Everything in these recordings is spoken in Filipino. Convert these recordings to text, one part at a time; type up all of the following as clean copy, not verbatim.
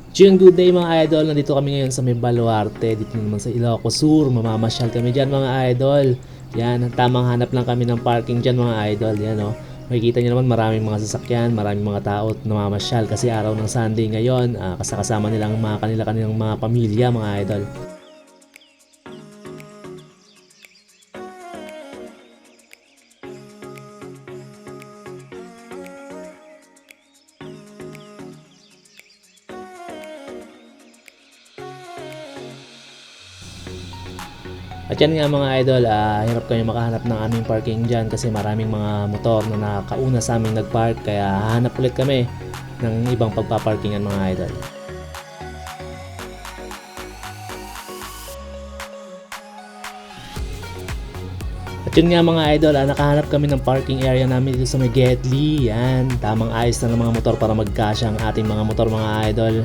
Chewing good day mga idol, nandito kami ngayon sa may Baluarte, dito naman sa Ilocos Sur, mamamasyal kami dyan mga idol. Yan, tamang hanap lang kami ng parking dyan mga idol, yan o. Makikita nyo naman maraming mga sasakyan, maraming mga tao at namamasyal kasi araw ng Sunday ngayon, kasama nilang mga kanilang mga pamilya mga idol. At yan nga mga idol, hirap kayo makahanap ng aming parking dyan kasi maraming mga motor na nakauna sa aming nagpark kaya hahanap ulit kami ng ibang pagpaparkingan mga idol. At yun nga mga idol, nakahanap kami ng parking area namin dito sa may Getly. Yan, tamang ayos na ng mga motor para magkasya ang ating mga motor mga idol.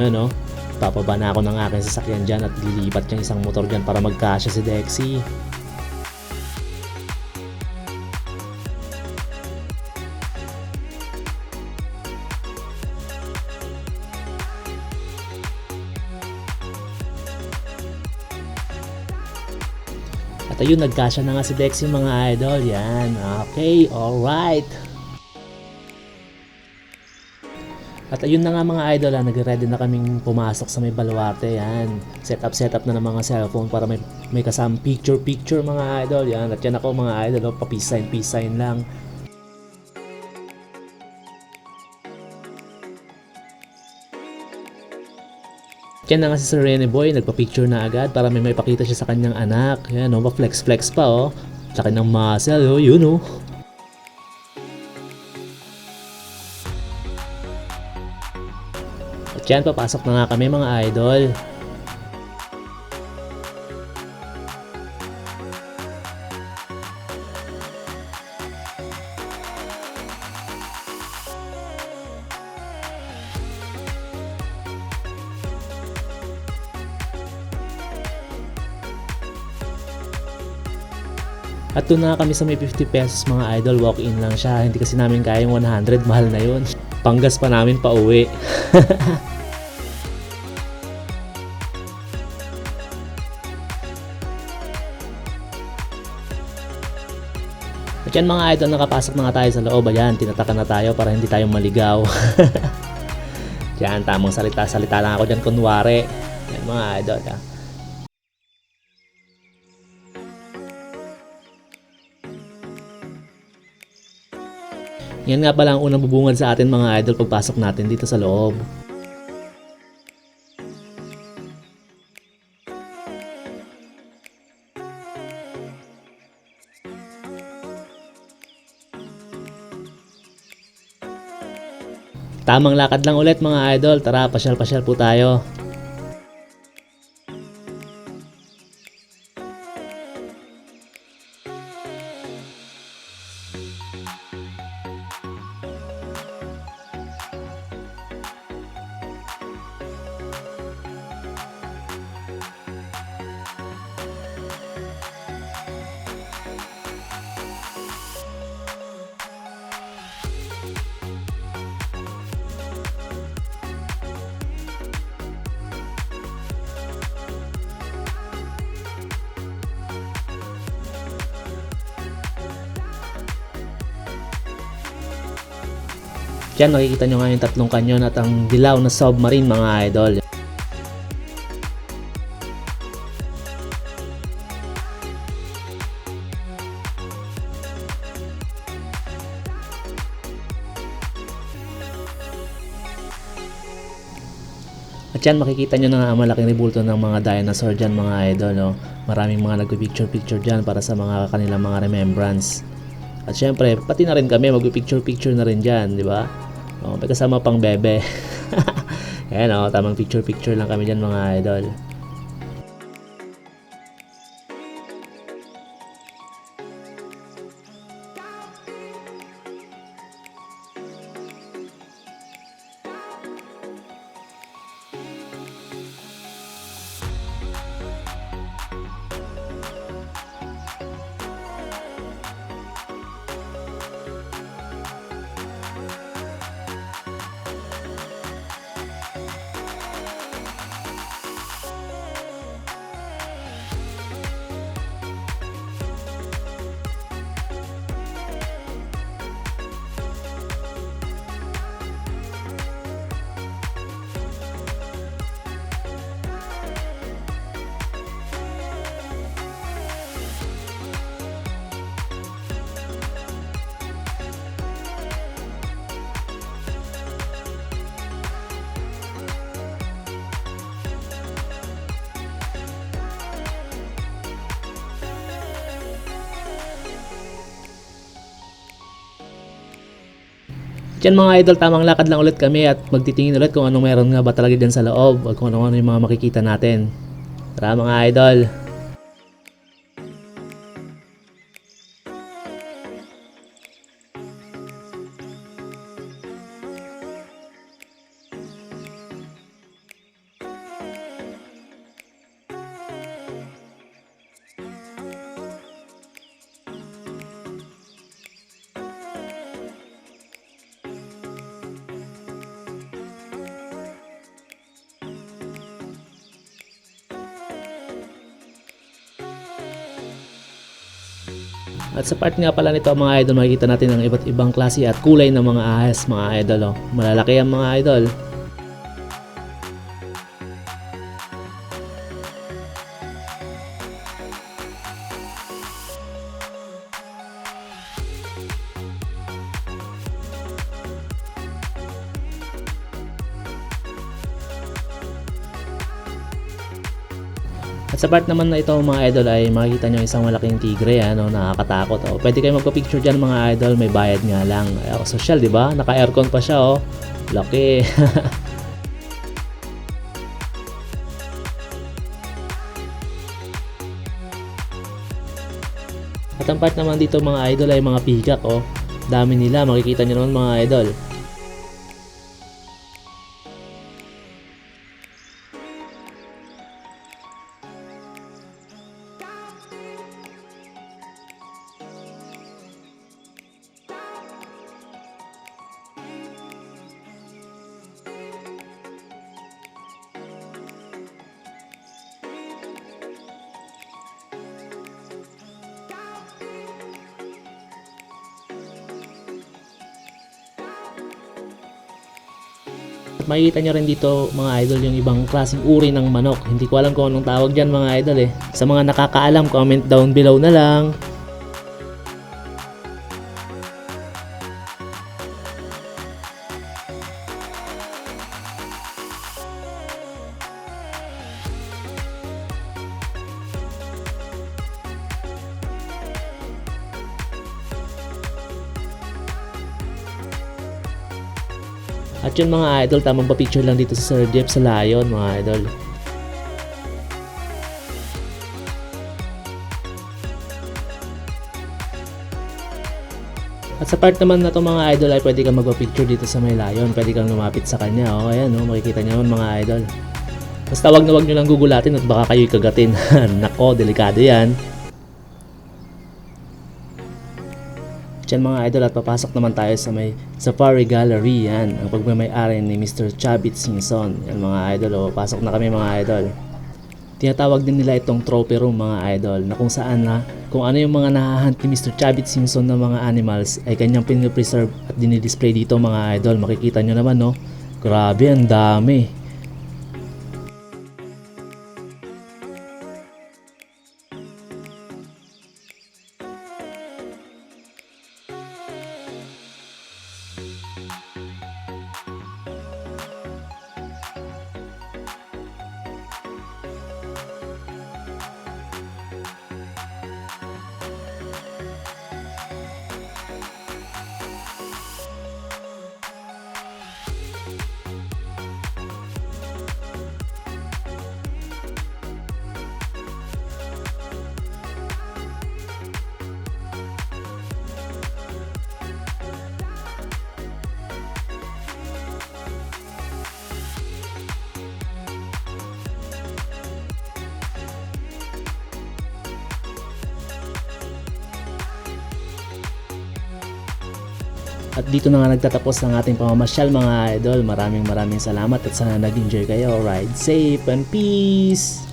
Yan o. Papaba na ako ng aking sasakyan dyan at lilipat yung isang motor dyan para magkasya si Dexy. At ayun, nagkasya na nga si Dexy mga idol. Yan, okay, alright. At ayun na nga mga idol, nag-ready na kaming pumasok sa may Baluarte. Yan, setup na ng mga cellphone para may kasamang picture mga idol. Yan, at yan ako mga idol, pa-peace sign lang. Yan na nga si Sir Rene Boy, nagpa-picture na agad para may pakita siya sa kanyang anak. Yan, pa-flex pa oh. Sa kanyang muscle, oh, yun oh. At yan, papasok na nga kami mga idol. At doon na kami sa may 50 pesos mga idol, walk-in lang siya. Hindi kasi namin kaya yung 100, mahal na yun. Panggas pa namin pa uwi. At yan mga idol, nakapasok na nga tayo sa loob. Ayan, tinatakan na tayo para hindi tayo maligaw. Yan, tamang salita lang ako dyan kunwari. Yan mga idol ha. Yan nga pala ang unang bubungad sa atin mga idol pagpasok natin dito sa loob. Tamang lakad lang ulit mga idol, tara pasyal po tayo. Diyan makikita nyo nga yung tatlong kanyon at ang dilaw na submarine mga idol. At yan makikita nyo na nga ang malaking rebulto ng mga dinosaur dyan mga idol. Oh. Maraming mga nagpipicture dyan para sa mga kanilang mga remembrance. At syempre, pati na rin kami magpipicture na rin dyan, di ba? Oh, may kasama pang bebe. Ayan oh, tamang picture lang kami dyan mga idol. Diyan mga idol, tamang lakad lang ulit kami at magtitingin ulit kung anong meron nga ba talaga dyan sa loob o kung ano yung mga makikita natin. Tara mga idol. At sa part nga pala nito mga idol, makikita natin ang iba't ibang klase at kulay ng mga ahas mga idol. Oh. Malalaki ang mga idol. At sa part naman na ito mga idol ay makikita nyo isang malaking tigre, ano, nakakatakot. Oh. Pwede kayo magpa-picture dyan mga idol, may bayad nga lang. Ay, social, di ba? Naka-aircon pa siya, oh. Laki. At ang part naman dito mga idol ay mga peacock, oh. Dami nila, makikita nyo naman mga idol. At makikita nyo rin dito mga idol yung ibang klaseng uri ng manok. Hindi ko alam kung anong tawag dyan mga idol eh. Sa mga nakakaalam, comment down below na lang. At yun mga idol, tamang pa-picture lang dito sa Sir Jeff sa Lion mga idol. At sa part naman na to mga idol ay pwede kang magpa-picture dito sa may Lion. Pwede kang lumapit sa kanya. O ayan, oh, makikita nyo naman mga idol. Basta wag na wag nyo lang gugulatin at baka kayo'y kagatin. Nako, delikado yan. Diyan mga idol at papasok naman tayo sa may Safari Gallery, yan ang pagmamay-ari ni Mr. Chavit Singson. Yan mga idol, oh, pasok na kami mga idol. Tinatawag din nila itong trophy room mga idol, na kung saan na kung ano yung mga nahahunt ni Mr. Chavit Singson ng mga animals ay kanyang pinipreserve at dinidisplay dito mga idol. Makikita nyo naman, no, grabe ang dami. At dito na nga nagtatapos ang ating pamamasyal mga idol. Maraming salamat at sana nag-enjoy kayo. Ride safe and peace!